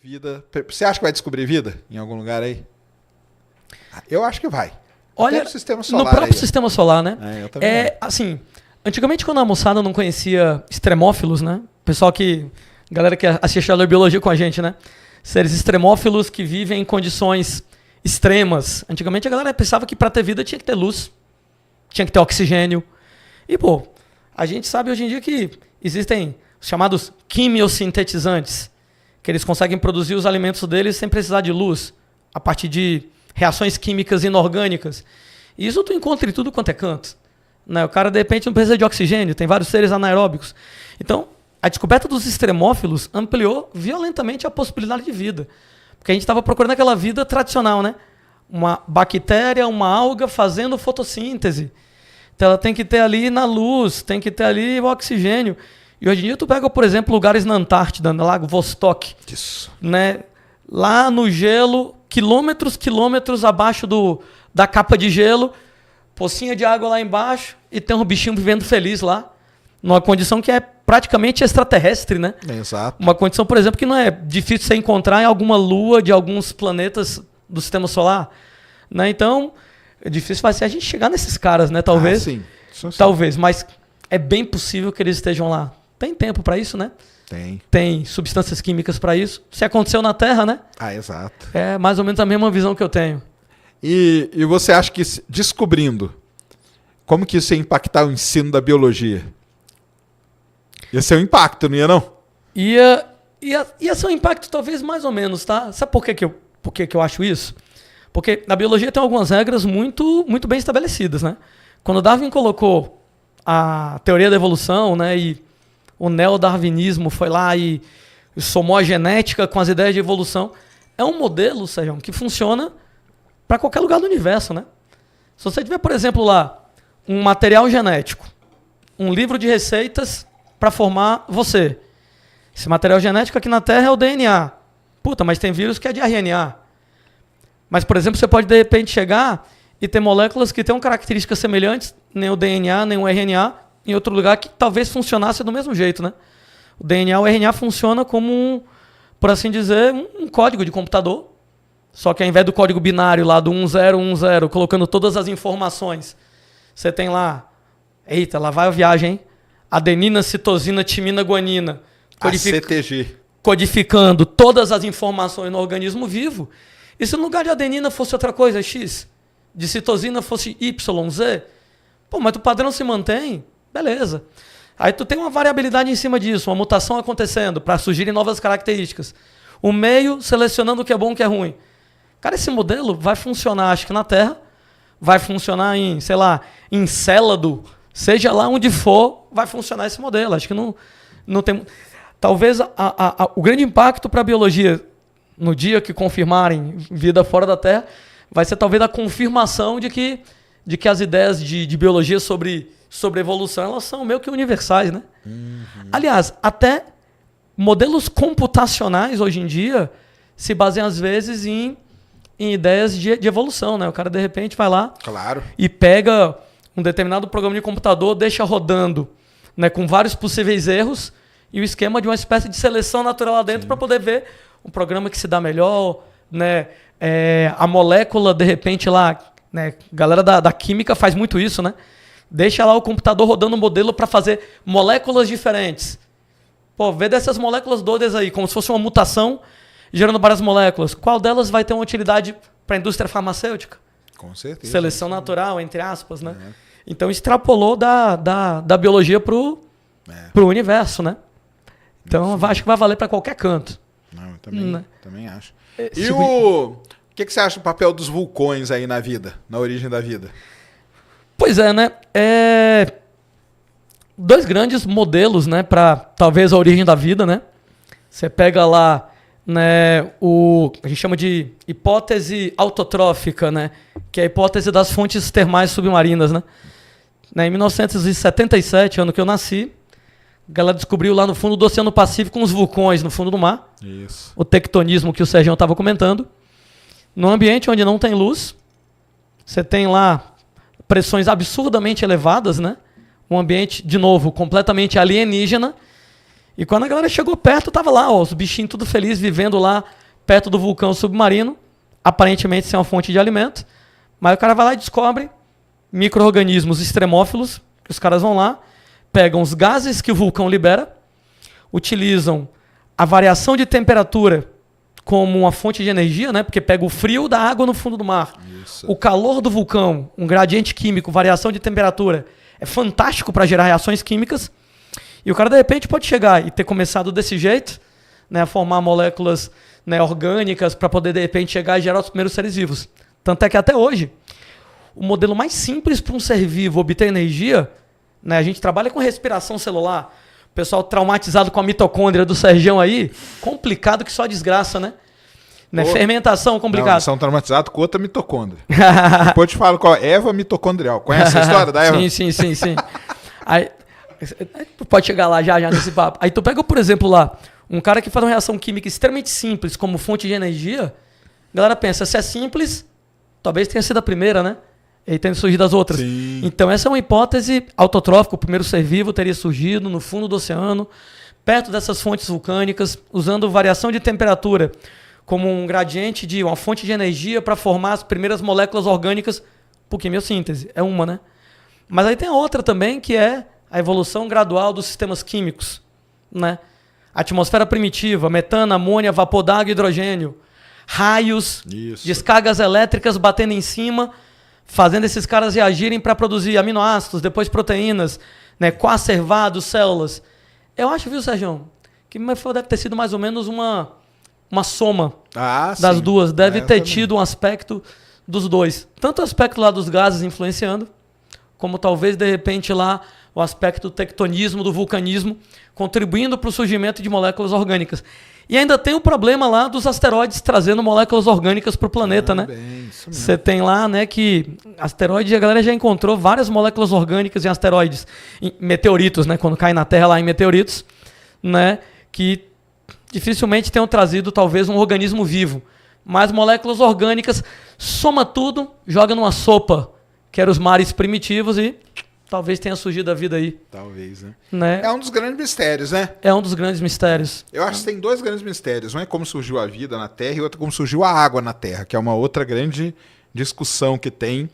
vida. Você acha que vai descobrir vida em algum lugar aí? Eu acho que vai. Olha, no sistema solar. No próprio aí. sistema solar, né? Eu também acho. Assim, antigamente quando a moçada não conhecia extremófilos, né? Pessoal galera que assiste a biologia com a gente, né? Seres extremófilos que vivem em condições extremas. Antigamente a galera pensava que para ter vida tinha que ter luz, tinha que ter oxigênio. E, pô, a gente sabe hoje em dia que existem os chamados quimiosintetizantes, que eles conseguem produzir os alimentos deles sem precisar de luz, a partir de reações químicas inorgânicas. E isso tu encontra em tudo quanto é canto. Né? O cara, de repente, não precisa de oxigênio, tem vários seres anaeróbicos. Então, a descoberta dos extremófilos ampliou violentamente a possibilidade de vida. Porque a gente estava procurando aquela vida tradicional, né? Uma bactéria, uma alga fazendo fotossíntese. Então ela tem que ter ali na luz, tem que ter ali o oxigênio. E hoje em dia tu pega, por exemplo, lugares na Antártida, no Lago Vostok. Isso. Né? Lá no gelo, quilômetros abaixo da capa de gelo, pocinha de água lá embaixo e tem um bichinho vivendo feliz lá. Numa condição que é praticamente extraterrestre, né? Exato. Uma condição, por exemplo, que não é difícil você encontrar em alguma lua de alguns planetas do sistema solar. Né? Então, é difícil vai ser a gente chegar nesses caras, né? Talvez. Sim. Isso sim. Talvez, mas é bem possível que eles estejam lá. Tem tempo para isso, né? Tem substâncias químicas para isso. Se aconteceu na Terra, né? Exato. É mais ou menos a mesma visão que eu tenho. E você acha que, descobrindo, como que isso ia impactar o ensino da biologia? Ia ser um impacto, não ia não? Ia ser um impacto talvez mais ou menos, tá? Sabe por que eu acho isso? Porque na biologia tem algumas regras muito, muito bem estabelecidas, né? Quando Darwin colocou a teoria da evolução, né, e o neodarwinismo foi lá e somou a genética com as ideias de evolução, é um modelo, Sérgio, que funciona para qualquer lugar do universo, né? Se você tiver, por exemplo, lá um material genético, um livro de receitas para formar você. Esse material genético aqui na Terra é o DNA. Puta, mas tem vírus que é de RNA. Mas, por exemplo, você pode, de repente, chegar e ter moléculas que tenham características semelhantes, nem o DNA, nem o RNA, em outro lugar que talvez funcionasse do mesmo jeito, né? O DNA, o RNA funciona como, por assim dizer, um código de computador. Só que ao invés do código binário lá do 1010, colocando todas as informações, você tem lá, eita, lá vai a viagem, hein? Adenina, citosina, timina, guanina. ACTG. Codificando todas as informações no organismo vivo. E se no lugar de adenina fosse outra coisa, X, de citosina fosse Y, Z, pô, mas o padrão se mantém, beleza. Aí tu tem uma variabilidade em cima disso, uma mutação acontecendo para surgirem novas características. O meio selecionando o que é bom e o que é ruim. Cara, esse modelo vai funcionar, acho que na Terra, vai funcionar em, sei lá, em Encélado, seja lá onde for, vai funcionar esse modelo. Acho que não tem... Talvez o grande impacto para a biologia, no dia que confirmarem vida fora da Terra, vai ser talvez a confirmação de que as ideias de biologia sobre evolução, elas são meio que universais, né? Uhum. Aliás, até modelos computacionais hoje em dia se baseiam às vezes em ideias de evolução, né? O cara de repente vai lá e pega um determinado programa de computador, deixa rodando, né, com vários possíveis erros e o esquema de uma espécie de seleção natural lá dentro para poder ver um programa que se dá melhor, né? A molécula, de repente, lá, né? Galera da química faz muito isso, né? Deixa lá o computador rodando um modelo para fazer moléculas diferentes. Pô, vê dessas moléculas doidas aí, como se fosse uma mutação gerando várias moléculas. Qual delas vai ter uma utilidade para a indústria farmacêutica? Com certeza. Seleção natural, entre aspas, né? Então, extrapolou da biologia pro universo, né? Então, acho que vai valer para qualquer canto. Não, eu também acho. E o que você acha do papel dos vulcões aí na vida, na origem da vida? Pois é, né? Dois grandes modelos, né, para talvez a origem da vida, né? Você pega lá, né, a gente chama de hipótese autotrófica, né, que é a hipótese das fontes termais submarinas, né? Em 1977, ano que eu nasci, a galera descobriu lá no fundo do Oceano Pacífico uns vulcões no fundo do mar. Isso. O tectonismo que o Sérgio estava comentando. Num ambiente onde não tem luz, você tem lá pressões absurdamente elevadas, né? Um ambiente, de novo, completamente alienígena. E quando a galera chegou perto, tava lá, ó, os bichinhos tudo felizes, vivendo lá perto do vulcão submarino, aparentemente sem uma fonte de alimento. Mas o cara vai lá e descobre micro-organismos extremófilos, que os caras vão lá, pegam os gases que o vulcão libera, utilizam a variação de temperatura como uma fonte de energia, né? Porque pega o frio da água no fundo do mar. Isso. O calor do vulcão, um gradiente químico, variação de temperatura, é fantástico para gerar reações químicas. E o cara, de repente, pode chegar e ter começado desse jeito, né, a formar moléculas, né, orgânicas para poder, de repente, chegar e gerar os primeiros seres vivos. Tanto é que até hoje, o modelo mais simples para um ser vivo obter energia, né, a gente trabalha com respiração celular. O pessoal traumatizado com a mitocôndria do Sergião aí, complicado que só desgraça, né? Fermentação, complicado. Não, são traumatizados com outra mitocôndria. Depois eu te falo qual é. Eva mitocondrial. Conhece a história da Eva? Sim. Aí, pode chegar lá já nesse papo. Aí tu pega, por exemplo, lá, um cara que faz uma reação química extremamente simples como fonte de energia, a galera pensa, se é simples, talvez tenha sido a primeira, né? E tenha surgido as outras. Sim. Então essa é uma hipótese autotrófica, o primeiro ser vivo teria surgido no fundo do oceano, perto dessas fontes vulcânicas, usando variação de temperatura como um gradiente de uma fonte de energia para formar as primeiras moléculas orgânicas por quimiossíntese. É uma, né? Mas aí tem a outra também, que é a evolução gradual dos sistemas químicos, né? Atmosfera primitiva, metano, amônia, vapor d'água e hidrogênio, raios, Isso. descargas elétricas batendo em cima, fazendo esses caras reagirem para produzir aminoácidos, depois proteínas, né, coacervados, células. Eu acho, viu, Sérgio, que deve ter sido mais ou menos uma soma das duas. Deve ter tido um aspecto dos dois. Tanto o aspecto lá dos gases influenciando, como talvez, de repente, lá o aspecto do tectonismo, do vulcanismo, contribuindo para o surgimento de moléculas orgânicas. E ainda tem o problema lá dos asteroides trazendo moléculas orgânicas para o planeta, né? Você tem lá, né, que asteroide, a galera já encontrou várias moléculas orgânicas em asteroides, em meteoritos, né, quando cai na Terra lá em meteoritos, né, que dificilmente tenham trazido talvez um organismo vivo. Mas moléculas orgânicas, soma tudo, joga numa sopa, que eram os mares primitivos e talvez tenha surgido a vida aí. Talvez, né? É um dos grandes mistérios, né? É um dos grandes mistérios. Eu acho que tem dois grandes mistérios. Um é como surgiu a vida na Terra e outro é como surgiu a água na Terra, que é uma outra grande discussão que tem,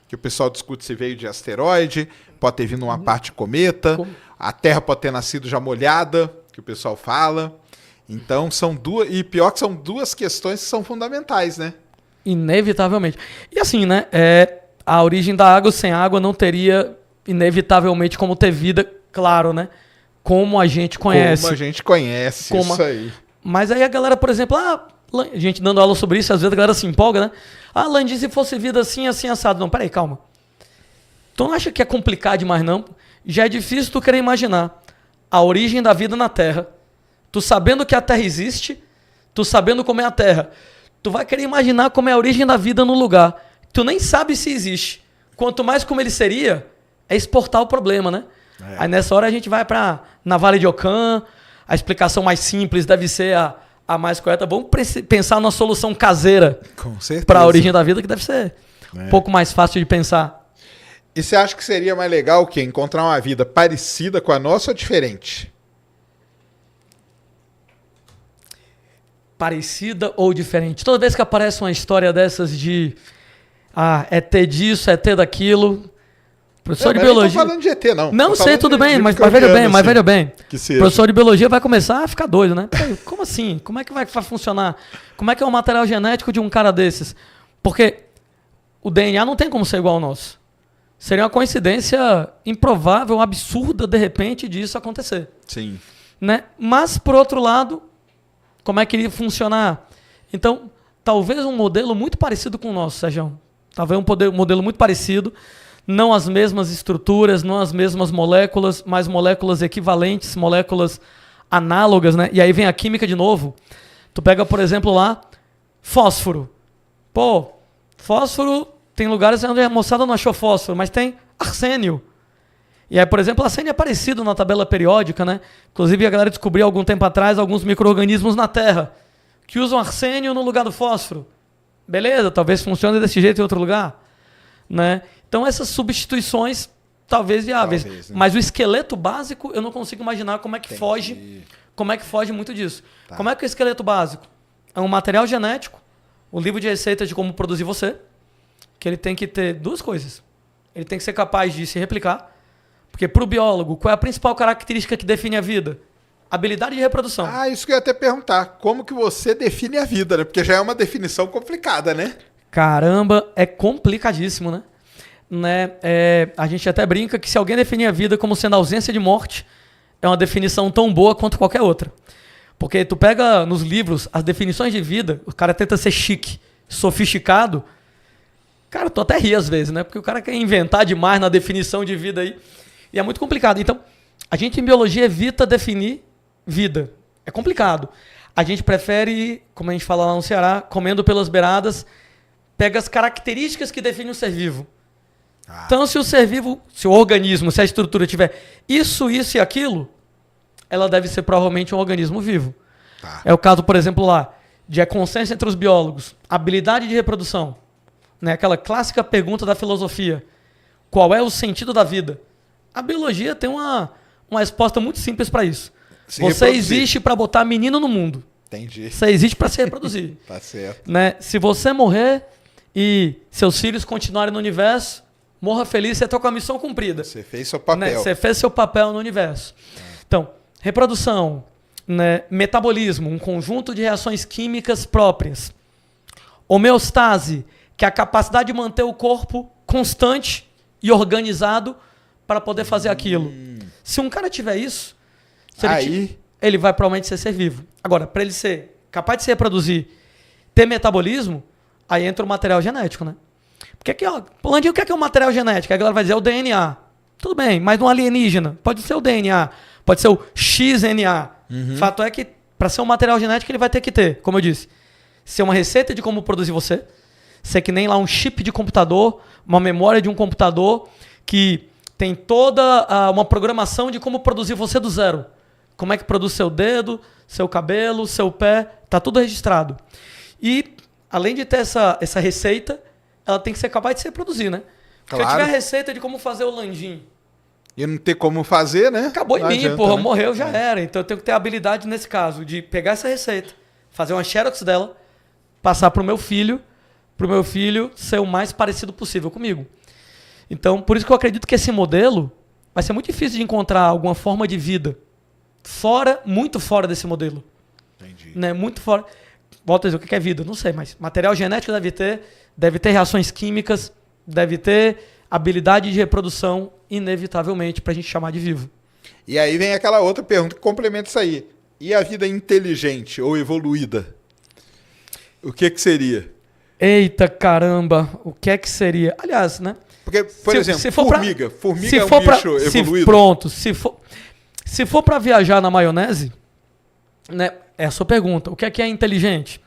que o pessoal discute se veio de asteroide, pode ter vindo uma parte de cometa, a Terra pode ter nascido já molhada, que o pessoal fala. Então, são duas... E pior que são duas questões que são fundamentais, né? Inevitavelmente. E assim, né? A origem da água sem água não teria, inevitavelmente, como ter vida, claro, né? Como a gente conhece. Como a gente conhece, isso aí. Mas aí a galera, por exemplo, a gente dando aula sobre isso, às vezes a galera se empolga, né? Ah, Landim, se fosse vida assim, assim, assado. Não, peraí, calma. Tu não acha que é complicado demais, não? Já é difícil tu querer imaginar a origem da vida na Terra. Tu sabendo que a Terra existe, tu sabendo como é a Terra, tu vai querer imaginar como é a origem da vida no lugar. Tu nem sabe se existe. Quanto mais como ele seria, é exportar o problema, né? Aí nessa hora a gente vai para na Vale de Ocã, a explicação mais simples deve ser a mais correta. Vamos pensar numa solução caseira para a origem da vida, que deve ser um pouco mais fácil de pensar. E você acha que seria mais legal o quê? Encontrar uma vida parecida com a nossa ou diferente? Parecida ou diferente. Toda vez que aparece uma história dessas de ET disso, ET daquilo, professor de biologia... Não tô falando de ET, não. Não sei, tudo bem, mas veja bem. Professor de biologia vai começar a ficar doido, né? Peraí, como assim? Como é que vai funcionar? Como é que é o material genético de um cara desses? Porque o DNA não tem como ser igual ao nosso. Seria uma coincidência improvável, absurda, de repente, disso acontecer. Sim. Né? Mas, por outro lado, como é que iria funcionar? Então, talvez um modelo muito parecido com o nosso, Sérgio. Talvez um modelo muito parecido, não as mesmas estruturas, não as mesmas moléculas, mas moléculas equivalentes, moléculas análogas, né? E aí vem a química de novo. Tu pega, por exemplo, lá, fósforo. Pô, fósforo, tem lugares onde a moçada não achou fósforo, mas tem arsênio. E aí, por exemplo, arsênio é parecido na tabela periódica, né? Inclusive, a galera descobriu algum tempo atrás alguns micro-organismos na Terra que usam arsênio no lugar do fósforo. Beleza, talvez funcione desse jeito em outro lugar, né? Então, essas substituições talvez viáveis. Talvez, né? Mas o esqueleto básico, eu não consigo imaginar como é que Entendi. foge muito disso. Tá. Como é que é o esqueleto básico? É um material genético, o livro de receitas de como produzir você, que ele tem que ter duas coisas. Ele tem que ser capaz de se replicar, porque para o biólogo, qual é a principal característica que define a vida? Habilidade de reprodução. Ah, isso que eu ia até perguntar. Como que você define a vida, né? Porque já é uma definição complicada, né? Caramba, é complicadíssimo, né? A gente até brinca que se alguém definir a vida como sendo ausência de morte, é uma definição tão boa quanto qualquer outra. Porque tu pega nos livros as definições de vida, o cara tenta ser chique, sofisticado. Cara, tu até ri às vezes, né? Porque o cara quer inventar demais na definição de vida aí. E é muito complicado. Então, a gente em biologia evita definir vida. É complicado. A gente prefere, como a gente fala lá no Ceará, comendo pelas beiradas, pega as características que definem o ser vivo. Então, se o ser vivo, se o organismo, se a estrutura tiver isso e aquilo, ela deve ser provavelmente um organismo vivo. Tá. É o caso, por exemplo, lá, de consenso entre os biólogos, habilidade de reprodução. Né? Aquela clássica pergunta da filosofia. Qual é o sentido da vida? A biologia tem uma resposta muito simples para isso. Você existe para botar menino no mundo. Entendi. Você existe para se reproduzir. Tá certo. Né? Se você morrer e seus filhos continuarem no universo, morra feliz, você está com a missão cumprida. Você fez seu papel. Né? Você fez seu papel no universo. Então, reprodução, né? Metabolismo, um conjunto de reações químicas próprias. Homeostase, que é a capacidade de manter o corpo constante e organizado para poder fazer aquilo. Se um cara tiver isso, ele vai provavelmente ser vivo. Agora, para ele ser capaz de se reproduzir, ter metabolismo, aí entra o material genético, né? Porque aqui, ó, Landinho, o que é o material genético? Aí a galera vai dizer o DNA. Tudo bem, mas um alienígena. Pode ser o DNA, pode ser o XNA. Fato é que, para ser um material genético, ele vai ter que ter, como eu disse, ser uma receita de como produzir você, ser que nem lá um chip de computador, uma memória de um computador que tem toda uma programação de como produzir você do zero. Como é que produz seu dedo, seu cabelo, seu pé, tá tudo registrado. E, além de ter essa receita, ela tem que ser capaz de se reproduzir, né? Porque Claro. eu tiver a receita de como fazer o landim, E não ter como fazer, né? acabou em Não mim, adianta, porra, né? morreu, já era. Então eu tenho que ter a habilidade nesse caso de pegar essa receita, fazer uma xerox dela, passar pro meu filho ser o mais parecido possível comigo. Então, por isso que eu acredito que esse modelo vai ser muito difícil de encontrar alguma forma de vida muito fora desse modelo. Entendi. Né? Muito fora. Volto a dizer, o que é vida? Não sei, mas material genético deve ter reações químicas, deve ter habilidade de reprodução, inevitavelmente, para a gente chamar de vivo. E aí vem aquela outra pergunta que complementa isso aí. E a vida inteligente ou evoluída? O que seria? Eita caramba, o que é que seria? Aliás, né? Porque, por exemplo, se for formiga. Pra, Formiga se é um for pra, bicho se, evoluído? Pronto, se for para viajar na maionese, né? É a sua pergunta. O que é inteligente?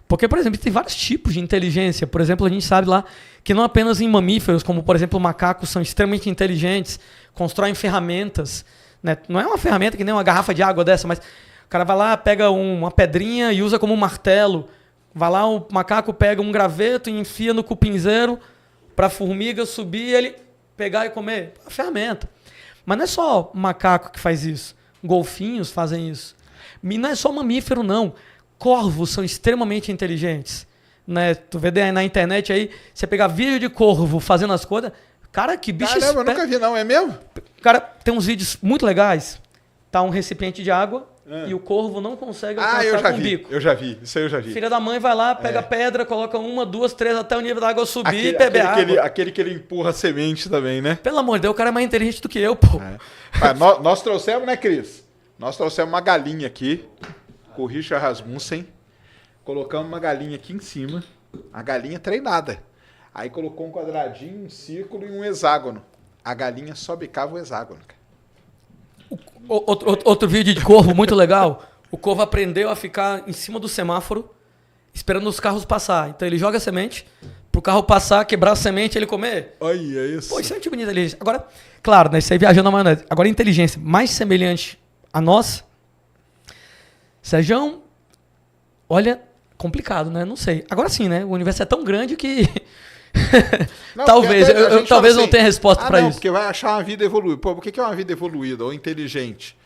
Porque, por exemplo, tem vários tipos de inteligência. Por exemplo, a gente sabe lá que não apenas em mamíferos, como, por exemplo, macacos são extremamente inteligentes, constroem ferramentas. Né? Não é uma ferramenta que nem uma garrafa de água dessa, mas o cara vai lá, pega uma pedrinha e usa como um martelo. Vai lá, o macaco pega um graveto e enfia no cupinzeiro para a formiga subir e ele pegar e comer. É uma ferramenta. Mas não é só macaco que faz isso. Golfinhos fazem isso. E não é só mamífero, não. Corvos são extremamente inteligentes. Né? Tu vê na internet aí, você pegar vídeo de corvo fazendo as coisas. Cara, que bicho Caramba, eu nunca vi, não. É mesmo? Cara, tem uns vídeos muito legais. Tá um recipiente de água e o corvo não consegue alcançar com o bico. Eu já vi. Isso aí eu já vi. Filha da mãe vai lá, pega pedra, coloca 1, 2, 3 até o nível da água subir e beber água. Aquele que ele empurra a semente também, né? Pelo amor de Deus, o cara é mais inteligente do que eu, pô. Nós trouxemos, né, Cris? Nós trouxemos uma galinha aqui, com o Richard Rasmussen. Colocamos uma galinha aqui em cima. A galinha treinada. Aí colocou um quadradinho, um círculo e um hexágono. A galinha só bicava o hexágono, cara. Outro vídeo de corvo muito legal. O corvo aprendeu a ficar em cima do semáforo, esperando os carros passar. Então ele joga a semente, pro carro passar, quebrar a semente e ele comer. Olha isso. Pô, isso é um tipo de inteligência. Agora, claro, né, isso aí viajando na maionese. Agora, a inteligência mais semelhante a nossa, Sérgio, olha, complicado, né? Não sei. Agora sim, né? O universo é tão grande que Não, Talvez, porque até a eu gente talvez fala não tenha resposta para não, isso. porque vai achar uma vida evoluída. Pô, por que é uma vida evoluída ou inteligente?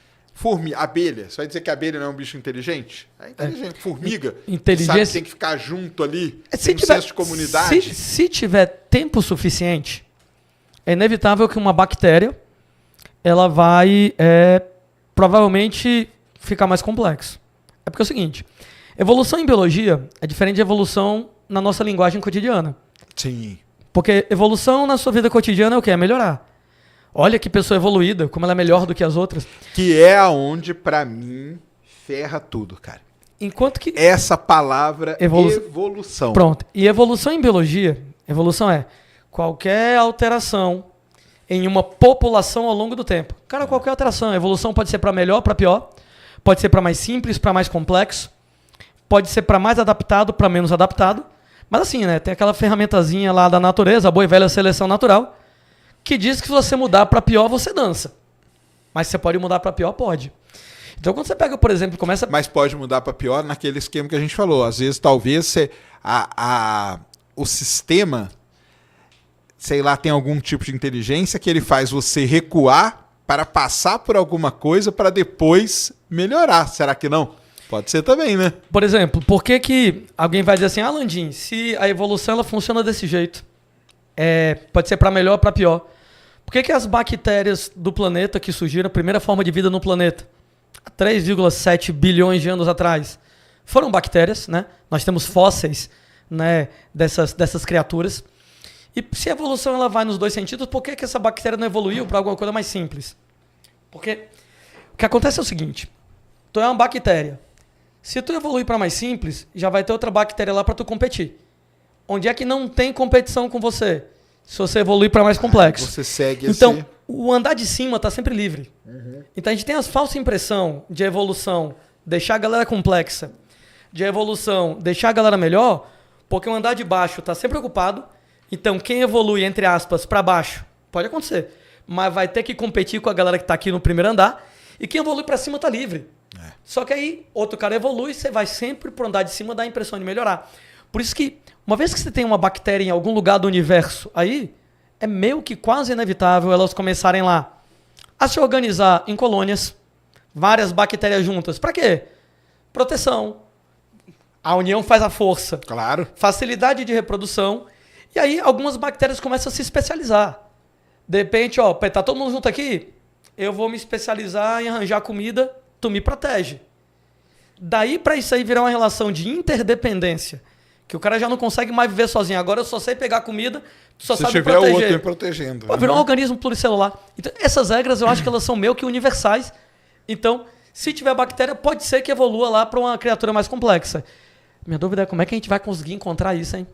Abelha. Você vai dizer que a abelha não é um bicho inteligente? É inteligente. Formiga. Inteligência. Sabe que tem que ficar junto ali. Tem um senso de comunidade. Se tiver tempo suficiente, é inevitável que uma bactéria ela vai provavelmente ficar mais complexo. É porque é o seguinte, evolução em biologia é diferente de evolução na nossa linguagem cotidiana. Sim. Porque evolução na sua vida cotidiana é o quê? É melhorar. Olha que pessoa evoluída, como ela é melhor do que as outras. Que é aonde, pra mim, ferra tudo, cara. Enquanto que... Essa palavra evolução. Pronto. E evolução em biologia, evolução é qualquer alteração em uma população ao longo do tempo. Cara, qualquer alteração. A evolução pode ser para melhor, para pior. Pode ser para mais simples, para mais complexo. Pode ser para mais adaptado, para menos adaptado. Mas assim, né? Tem aquela ferramentazinha lá da natureza, a boa e velha seleção natural, que diz que se você mudar para pior, você dança. Mas se você pode mudar para pior, pode. Então, quando você pega, por exemplo, começa... Mas pode mudar para pior naquele esquema que a gente falou. Às vezes, talvez, o sistema, sei lá, tem algum tipo de inteligência que ele faz você recuar para passar por alguma coisa para depois melhorar. Será que não? Pode ser também, né? Por exemplo, por que alguém vai dizer assim, Landim, se a evolução ela funciona desse jeito, pode ser para melhor ou para pior. Por que as bactérias do planeta que surgiram, a primeira forma de vida no planeta, há 3,7 bilhões de anos atrás, foram bactérias, né? Nós temos fósseis, né, dessas criaturas. E se a evolução ela vai nos dois sentidos, por que essa bactéria não evoluiu para alguma coisa mais simples? Porque o que acontece é o seguinte, tu é uma bactéria. Se tu evoluir para mais simples, já vai ter outra bactéria lá para tu competir. Onde é que não tem competição com você? Se você evoluir para mais complexo. Você segue então, o andar de cima está sempre livre. Uhum. Então, a gente tem a falsa impressão de evolução deixar a galera complexa, de evolução deixar a galera melhor, porque o andar de baixo está sempre ocupado. Então, quem evolui, entre aspas, para baixo, pode acontecer, mas vai ter que competir com a galera que está aqui no primeiro andar, e quem evolui para cima está livre. Só que aí, outro cara evolui, você vai sempre pro andar de cima dar a impressão de melhorar. Por isso que, uma vez que você tem uma bactéria em algum lugar do universo, aí é meio que quase inevitável elas começarem lá a se organizar em colônias, várias bactérias juntas. Para quê? Proteção. A união faz a força. Claro. Facilidade de reprodução. E aí algumas bactérias começam a se especializar. De repente, tá todo mundo junto aqui, eu vou me especializar em arranjar comida, tu me protege. Daí para isso aí virar uma relação de interdependência, que o cara já não consegue mais viver sozinho. Agora eu só sei pegar comida, tu só sabe proteger. Se tiver o outro me protegendo. Pô, virou um organismo pluricelular. Então, essas regras eu acho que elas são meio que universais. Então, se tiver bactéria, pode ser que evolua lá para uma criatura mais complexa. Minha dúvida é como é que a gente vai conseguir encontrar isso, hein?